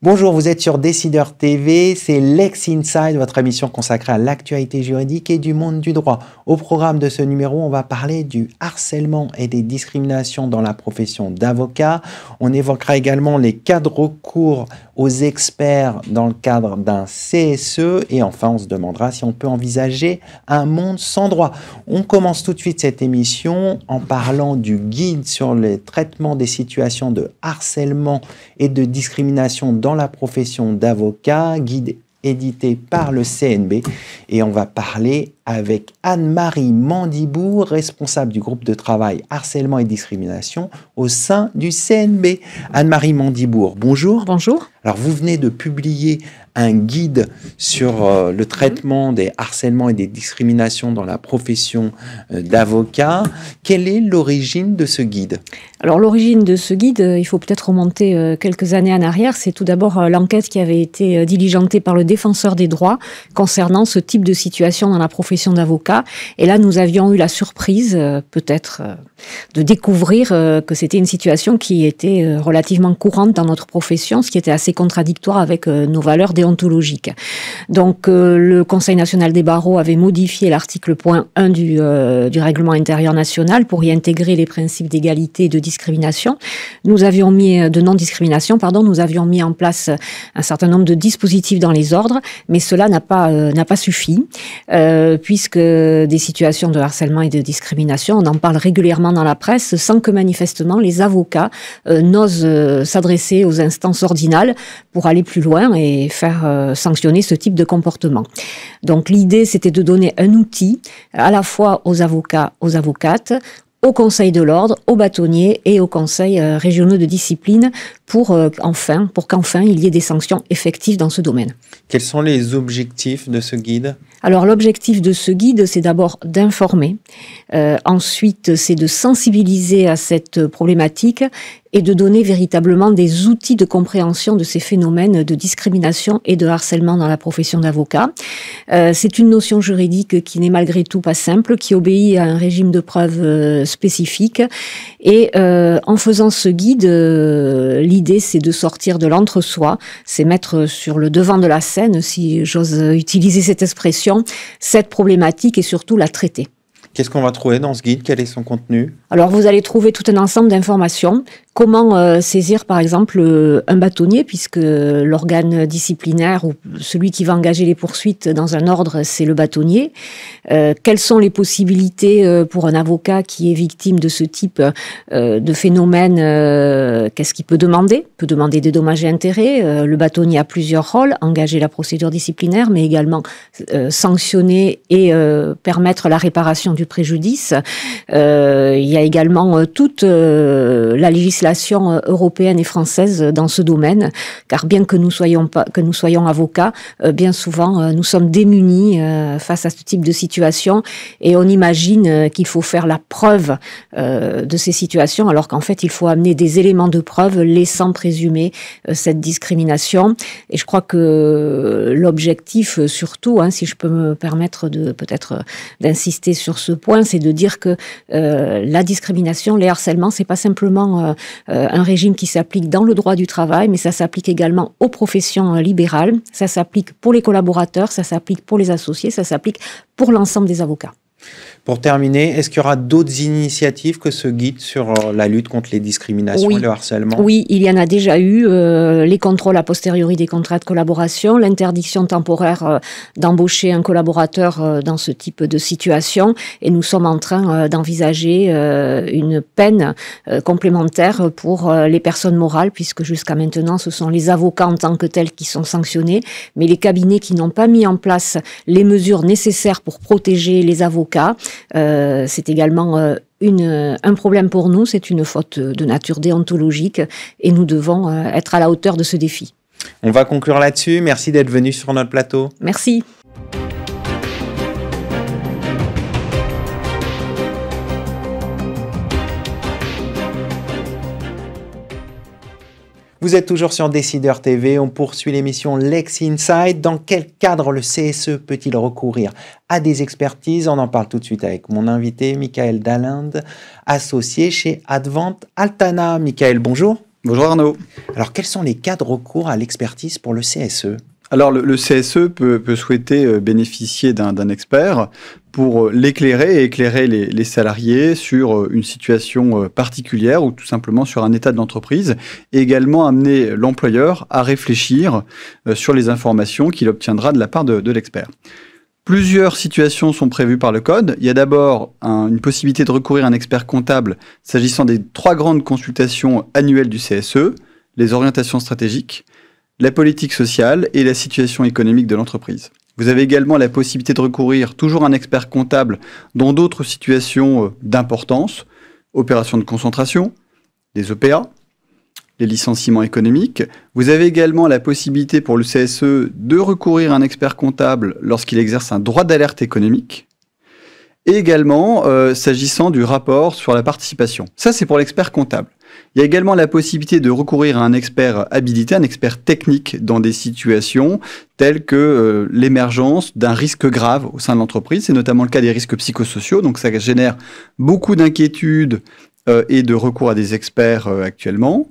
Bonjour, vous êtes sur Décideur TV, c'est Lex Inside, votre émission consacrée à l'actualité juridique et du monde du droit. Au programme de ce numéro, on va parler du harcèlement et des discriminations dans la profession d'avocat. On évoquera également les cas de recours aux experts dans le cadre d'un CSE. Et enfin, on se demandera si on peut envisager un monde sans droit. On commence tout de suite cette émission en parlant du guide sur le traitement des situations de harcèlement et de discrimination dans la profession d'avocat, guide édité par le CNB. Et on va parler avec Anne-Marie Mandibour, responsable du groupe de travail harcèlement et discrimination au sein du CNB. Anne-Marie Mandibour, bonjour. Bonjour. Alors, vous venez de publier un guide sur le traitement des harcèlements et des discriminations dans la profession d'avocat. Quelle est l'origine de ce guide? Alors, l'origine de ce guide, il faut peut-être remonter quelques années en arrière. C'est tout d'abord l'enquête qui avait été diligentée par le défenseur des droits concernant ce type de situation dans la profession d'avocat. Et là, nous avions eu la surprise, peut-être, de découvrir que c'était une situation qui était relativement courante dans notre profession, ce qui était assez contradictoire avec nos valeurs déontologiques. Donc, le Conseil national des barreaux avait modifié l'article point 1 du règlement intérieur national pour y intégrer les principes d'égalité et de discrimination. Nous avions mis, de non-discrimination, pardon, nous avions mis en place un certain nombre de dispositifs dans les ordres, mais cela n'a pas suffi, puisque des situations de harcèlement et de discrimination, on en parle régulièrement dans la presse, sans que manifestement les avocats n'osent s'adresser aux instances ordinales pour aller plus loin et faire sanctionner ce type de comportement. Donc l'idée, c'était de donner un outil à la fois aux avocats, aux avocates, au Conseil de l'ordre, aux bâtonniers et aux conseils régionaux de discipline pour qu'enfin il y ait des sanctions effectives dans ce domaine. Quels sont les objectifs de ce guide? Alors l'objectif de ce guide, c'est d'abord d'informer, ensuite c'est de sensibiliser à cette problématique et de donner véritablement des outils de compréhension de ces phénomènes de discrimination et de harcèlement dans la profession d'avocat. C'est une notion juridique qui n'est malgré tout pas simple, qui obéit à un régime de preuve spécifique. Et en faisant ce guide, l'idée c'est de sortir de l'entre-soi, c'est mettre sur le devant de la scène, si j'ose utiliser cette expression, cette problématique et surtout la traiter. Qu'est-ce qu'on va trouver dans ce guide? Quel est son contenu? Alors, vous allez trouver tout un ensemble d'informations. Comment saisir, par exemple, un bâtonnier, puisque l'organe disciplinaire ou celui qui va engager les poursuites dans un ordre, c'est le bâtonnier. Quelles sont les possibilités pour un avocat qui est victime de ce type de phénomène? Qu'est-ce qu'il peut demander? Il peut demander des dommages et intérêts. Le bâtonnier a plusieurs rôles, engager la procédure disciplinaire, mais également sanctionner et permettre la réparation du préjudice. Il y a également toute la législation européenne et française dans ce domaine, car bien que nous soyons avocats, bien souvent nous sommes démunis face à ce type de situation et on imagine qu'il faut faire la preuve de ces situations, alors qu'en fait il faut amener des éléments de preuve laissant présumer cette discrimination. Et je crois que l'objectif surtout, si je peux me permettre peut-être d'insister sur ce point, c'est de dire que la discrimination, les harcèlements, c'est pas simplement un régime qui s'applique dans le droit du travail, mais ça s'applique également aux professions libérales, ça s'applique pour les collaborateurs, ça s'applique pour les associés, ça s'applique pour l'ensemble des avocats. Pour terminer, est-ce qu'il y aura d'autres initiatives que ce guide sur la lutte contre les discriminations et le harcèlement? Oui, il y en a déjà eu. Les contrôles a posteriori des contrats de collaboration, l'interdiction temporaire d'embaucher un collaborateur dans ce type de situation. Et nous sommes en train d'envisager une peine complémentaire pour les personnes morales, puisque jusqu'à maintenant, ce sont les avocats en tant que tels qui sont sanctionnés. Mais les cabinets qui n'ont pas mis en place les mesures nécessaires pour protéger les avocats, c'est également un problème pour nous, c'est une faute de nature déontologique et nous devons être à la hauteur de ce défi. On va conclure là-dessus. Merci d'être venu sur notre plateau. Merci. Vous êtes toujours sur Décideur TV, on poursuit l'émission Lex Inside. Dans quel cadre le CSE peut-il recourir à des expertises? On en parle tout de suite avec mon invité, Michael Dalinde, associé chez Advent Altana. Michael, bonjour. Bonjour Arnaud. Alors, quels sont les cas de recours à l'expertise pour le CSE? Alors, le CSE peut souhaiter bénéficier d'un expert pour l'éclairer et éclairer les salariés sur une situation particulière ou tout simplement sur un état de l'entreprise, et également amener l'employeur à réfléchir sur les informations qu'il obtiendra de la part de l'expert. Plusieurs situations sont prévues par le Code. Il y a d'abord une possibilité de recourir à un expert comptable s'agissant des 3 grandes consultations annuelles du CSE, les orientations stratégiques, la politique sociale et la situation économique de l'entreprise. Vous avez également la possibilité de recourir toujours à un expert comptable dans d'autres situations d'importance, opérations de concentration, les OPA, les licenciements économiques. Vous avez également la possibilité pour le CSE de recourir à un expert comptable lorsqu'il exerce un droit d'alerte économique. Et également, s'agissant du rapport sur la participation. Ça, c'est pour l'expert comptable. Il y a également la possibilité de recourir à un expert habilité, un expert technique dans des situations telles que l'émergence d'un risque grave au sein de l'entreprise. C'est notamment le cas des risques psychosociaux. Donc, ça génère beaucoup d'inquiétudes et de recours à des experts actuellement.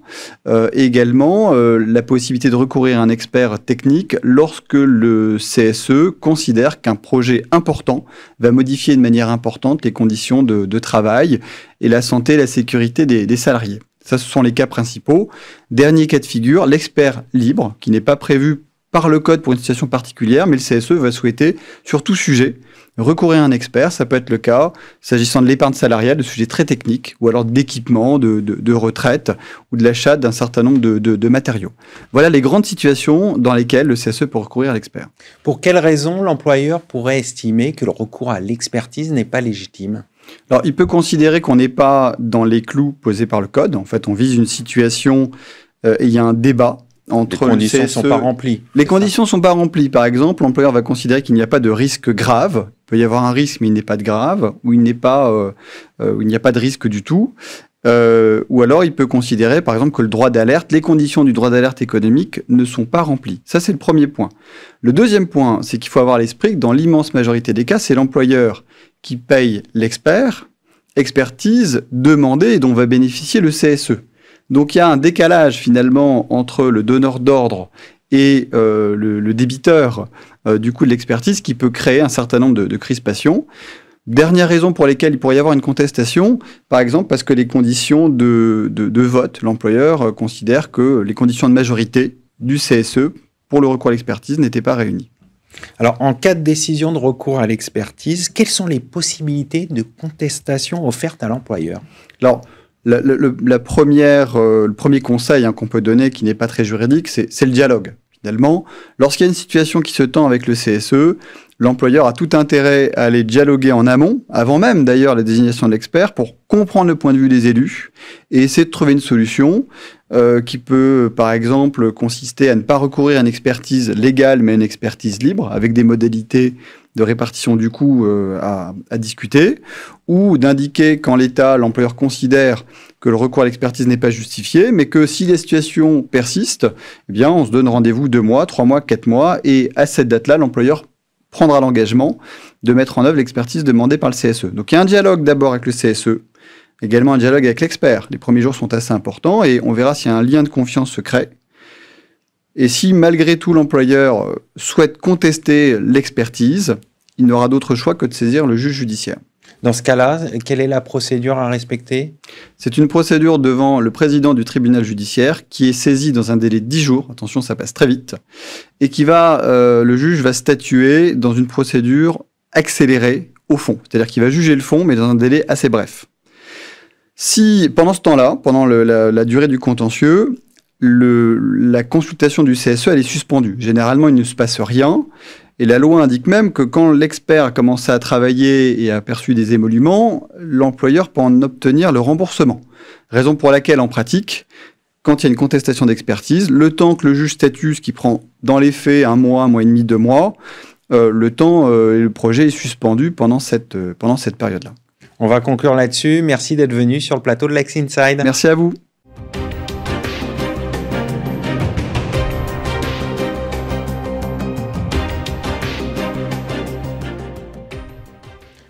Et également, la possibilité de recourir à un expert technique lorsque le CSE considère qu'un projet important va modifier de manière importante les conditions de travail et la santé et la sécurité des salariés. Ça, ce sont les cas principaux. Dernier cas de figure, l'expert libre, qui n'est pas prévu par le Code pour une situation particulière, mais le CSE va souhaiter, sur tout sujet, recourir à un expert. Ça peut être le cas s'agissant de l'épargne salariale, de sujets très techniques, ou alors d'équipement, de retraite, ou de l'achat d'un certain nombre de matériaux. Voilà les grandes situations dans lesquelles le CSE peut recourir à l'expert. Pour quelles raisons l'employeur pourrait estimer que le recours à l'expertise n'est pas légitime? Alors, il peut considérer qu'on n'est pas dans les clous posés par le Code. En fait, on vise une situation et il y a un débat entre les conditions ne sont pas remplies. Les conditions ne sont pas remplies. Par exemple, l'employeur va considérer qu'il n'y a pas de risque grave. Il peut y avoir un risque, mais il n'est pas de grave, ou il n'y a pas de risque du tout. Ou alors, il peut considérer, par exemple, que le droit d'alerte, les conditions du droit d'alerte économique ne sont pas remplies. Ça, c'est le premier point. Le deuxième point, c'est qu'il faut avoir à l'esprit que dans l'immense majorité des cas, c'est l'employeur qui paye l'expert, expertise demandée et dont va bénéficier le CSE. Donc il y a un décalage finalement entre le donneur d'ordre et le débiteur du coût de l'expertise qui peut créer un certain nombre de crispations. Dernière raison pour lesquelles il pourrait y avoir une contestation, par exemple parce que les conditions de vote, l'employeur considère que les conditions de majorité du CSE pour le recours à l'expertise n'étaient pas réunies. Alors, en cas de décision de recours à l'expertise, quelles sont les possibilités de contestation offertes à l'employeur? Alors, le premier conseil qu'on peut donner, qui n'est pas très juridique, c'est le dialogue. Finalement, lorsqu'il y a une situation qui se tend avec le CSE, l'employeur a tout intérêt à aller dialoguer en amont, avant même d'ailleurs la désignation de l'expert, pour comprendre le point de vue des élus et essayer de trouver une solution qui peut, par exemple, consister à ne pas recourir à une expertise légale, mais à une expertise libre, avec des modalités de répartition du coût à discuter, ou d'indiquer qu'en l'état, l'employeur considère que le recours à l'expertise n'est pas justifié, mais que si les situations persistent, eh bien, on se donne rendez-vous 2 mois, 3 mois, 4 mois, et à cette date-là, l'employeur prendra l'engagement de mettre en œuvre l'expertise demandée par le CSE. Donc il y a un dialogue d'abord avec le CSE, également un dialogue avec l'expert. Les premiers jours sont assez importants et on verra s'il y a un lien de confiance se crée. Et si malgré tout l'employeur souhaite contester l'expertise, il n'aura d'autre choix que de saisir le juge judiciaire. Dans ce cas-là, quelle est la procédure à respecter? C'est une procédure devant le président du tribunal judiciaire qui est saisi dans un délai de 10 jours, attention ça passe très vite, et le juge va statuer dans une procédure accélérée au fond, c'est-à-dire qu'il va juger le fond mais dans un délai assez bref. Si pendant ce temps-là, pendant la durée du contentieux, la consultation du CSE elle est suspendue, généralement il ne se passe rien. Et la loi indique même que quand l'expert a commencé à travailler et a perçu des émoluments, l'employeur peut en obtenir le remboursement. Raison pour laquelle, en pratique, quand il y a une contestation d'expertise, le temps que le juge statue, ce qui prend dans les faits 1 mois, 1 mois et demi, 2 mois, le projet est suspendu pendant cette période-là. On va conclure là-dessus. Merci d'être venu sur le plateau de Lex Inside. Merci à vous.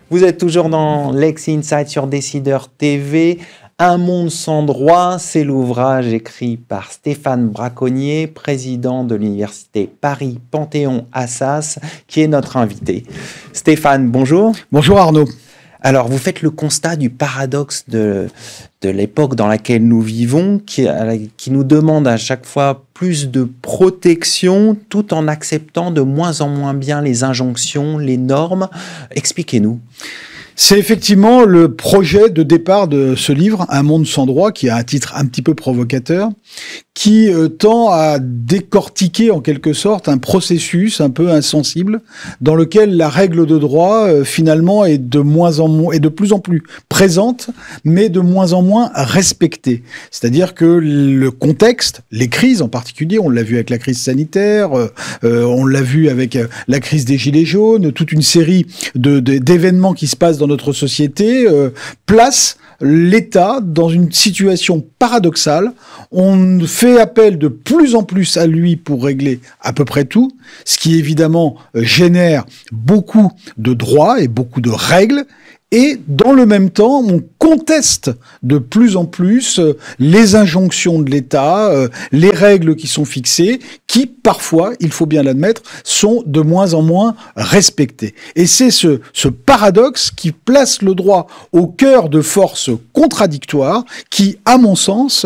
Vous êtes toujours dans Lex Inside sur Décideur TV. Un monde sans droit, c'est l'ouvrage écrit par Stéphane Braconnier, président de l'université Paris-Panthéon-Assas, qui est notre invité. Stéphane, bonjour. Bonjour Arnaud. Alors, vous faites le constat du paradoxe de l'époque dans laquelle nous vivons, qui nous demande à chaque fois plus de protection, tout en acceptant de moins en moins bien les injonctions, les normes. Expliquez-nous. C'est effectivement le projet de départ de ce livre, Un monde sans droit, qui a un titre un petit peu provocateur, qui tend à décortiquer en quelque sorte un processus un peu insensible dans lequel la règle de droit finalement est de plus en plus présente, mais de moins en moins respectée. C'est-à-dire que le contexte, les crises en particulier, on l'a vu avec la crise sanitaire, on l'a vu avec la crise des Gilets jaunes, toute une série d'événements qui se passent dans notre société, place l'État dans une situation paradoxale. On fait appel de plus en plus à lui pour régler à peu près tout, ce qui évidemment génère beaucoup de droits et beaucoup de règles. Et dans le même temps, on conteste de plus en plus les injonctions de l'État, les règles qui sont fixées, qui parfois, il faut bien l'admettre, sont de moins en moins respectées. Et c'est ce paradoxe qui place le droit au cœur de forces contradictoires qui, à mon sens,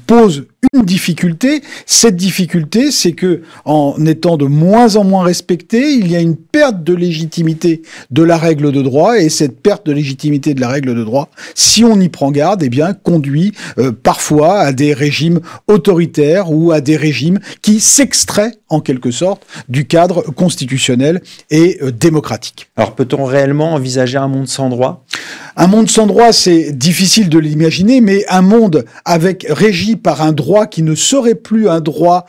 pose une difficulté. Cette difficulté, c'est que, en étant de moins en moins respecté, il y a une perte de légitimité de la règle de droit, et cette perte de légitimité de la règle de droit, si on y prend garde, eh bien, conduit parfois à des régimes autoritaires ou à des régimes qui s'extraient, en quelque sorte, du cadre constitutionnel et démocratique. Alors, peut-on réellement envisager un monde sans droit ? Un monde sans droit, c'est difficile de l'imaginer, mais un monde régi par un droit qui ne serait plus un droit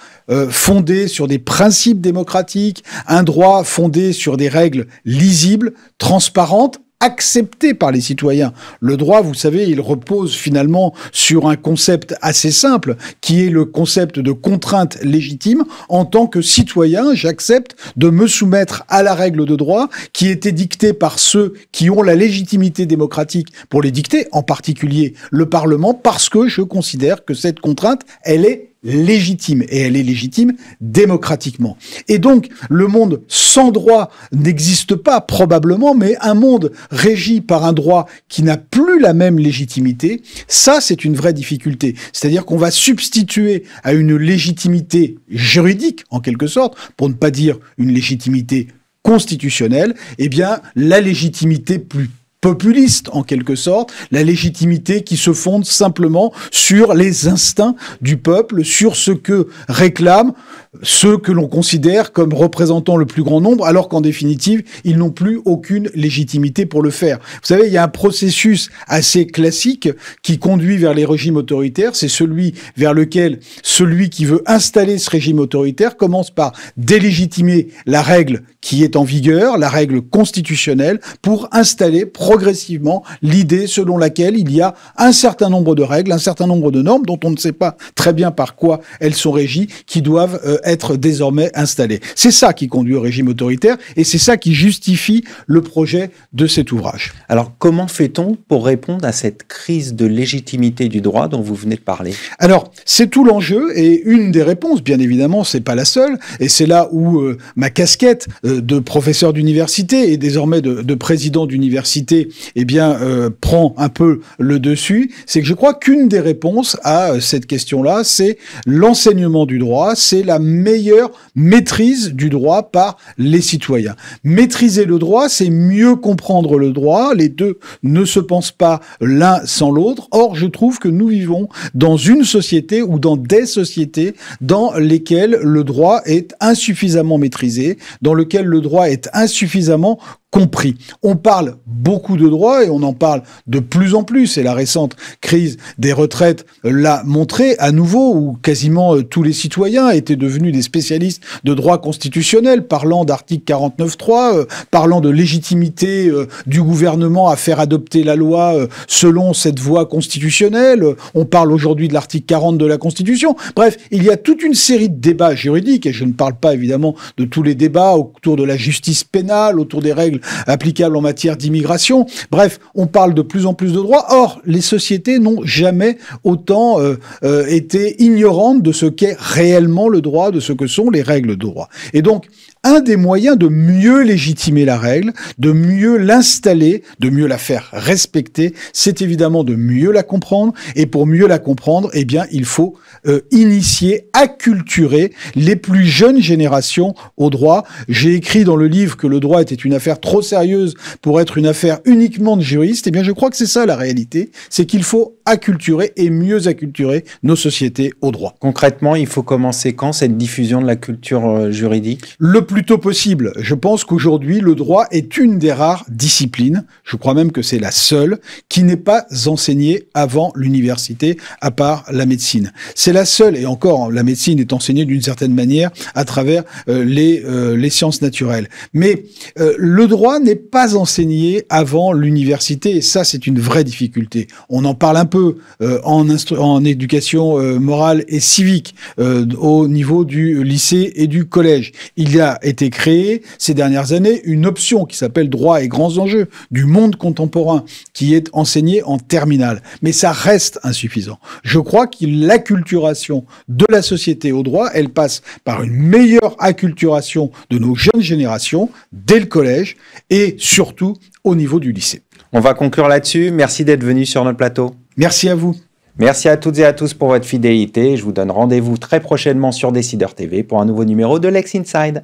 fondé sur des principes démocratiques, un droit fondé sur des règles lisibles, transparentes, accepté par les citoyens. Le droit, vous savez, il repose finalement sur un concept assez simple, qui est le concept de contrainte légitime. En tant que citoyen, j'accepte de me soumettre à la règle de droit qui était dictée par ceux qui ont la légitimité démocratique pour les dicter, en particulier le Parlement, parce que je considère que cette contrainte, elle est légitime, et elle est légitime démocratiquement. Et donc, le monde sans droit n'existe pas, probablement, mais un monde régi par un droit qui n'a plus la même légitimité, ça, c'est une vraie difficulté. C'est-à-dire qu'on va substituer à une légitimité juridique, en quelque sorte, pour ne pas dire une légitimité constitutionnelle, eh bien, la légitimité plus populiste, en quelque sorte, la légitimité qui se fonde simplement sur les instincts du peuple, sur ce que réclament ceux que l'on considère comme représentant le plus grand nombre, alors qu'en définitive, ils n'ont plus aucune légitimité pour le faire. Vous savez, il y a un processus assez classique qui conduit vers les régimes autoritaires, c'est celui vers lequel celui qui veut installer ce régime autoritaire commence par délégitimer la règle qui est en vigueur, la règle constitutionnelle, pour installer progressivement l'idée selon laquelle il y a un certain nombre de règles, un certain nombre de normes dont on ne sait pas très bien par quoi elles sont régies, qui doivent être désormais installées. C'est ça qui conduit au régime autoritaire, et c'est ça qui justifie le projet de cet ouvrage. Alors, comment fait-on pour répondre à cette crise de légitimité du droit dont vous venez de parler ? Alors, c'est tout l'enjeu, et une des réponses, bien évidemment, c'est pas la seule, et c'est là où ma casquette de professeur d'université et désormais de président d'université, eh bien, prend un peu le dessus. C'est que je crois qu'une des réponses à cette question-là, c'est l'enseignement du droit, c'est la meilleure maîtrise du droit par les citoyens. Maîtriser le droit, c'est mieux comprendre le droit. Les deux ne se pensent pas l'un sans l'autre. Or, je trouve que nous vivons dans une société ou dans des sociétés dans lesquelles le droit est insuffisamment maîtrisé, dans lequel le droit est insuffisamment compris. On parle beaucoup de droit et on en parle de plus en plus, et la récente crise des retraites l'a montré à nouveau, où quasiment tous les citoyens étaient devenus des spécialistes de droit constitutionnel, parlant d'article 49.3, parlant de légitimité du gouvernement à faire adopter la loi selon cette voie constitutionnelle. On parle aujourd'hui de l'article 40 de la Constitution. Bref, il y a toute une série de débats juridiques, et je ne parle pas évidemment de tous les débats autour de la justice pénale, autour des règles applicables en matière d'immigration. Bref, on parle de plus en plus de droits. Or, les sociétés n'ont jamais autant été ignorantes de ce qu'est réellement le droit, de ce que sont les règles de droit. Et donc, un des moyens de mieux légitimer la règle, de mieux l'installer, de mieux la faire respecter, c'est évidemment de mieux la comprendre. Et pour mieux la comprendre, eh bien, il faut initier, acculturer les plus jeunes générations au droit. J'ai écrit dans le livre que le droit était une affaire trop sérieuse pour être une affaire uniquement de juristes. Eh bien, je crois que c'est ça la réalité. C'est qu'il faut acculturer et mieux acculturer nos sociétés au droit. Concrètement, il faut commencer quand cette diffusion de la culture juridique ? Le plus tôt possible. Je pense qu'aujourd'hui, le droit est une des rares disciplines, je crois même que c'est la seule, qui n'est pas enseignée avant l'université, à part la médecine. C'est la seule, et encore, la médecine est enseignée d'une certaine manière à travers les sciences naturelles. Mais le droit n'est pas enseigné avant l'université, et ça, c'est une vraie difficulté. On en parle un peu en éducation morale et civique au niveau du lycée et du collège. Il a été créé ces dernières années une option qui s'appelle droit et grands enjeux du monde contemporain qui est enseignée en terminale. Mais ça reste insuffisant. Je crois que l'acculturation de la société au droit, elle passe par une meilleure acculturation de nos jeunes générations dès le collège et surtout au niveau du lycée. On va conclure là-dessus. Merci d'être venu sur notre plateau. Merci à vous. Merci à toutes et à tous pour votre fidélité. Je vous donne rendez-vous très prochainement sur Décideur TV pour un nouveau numéro de Lex Inside.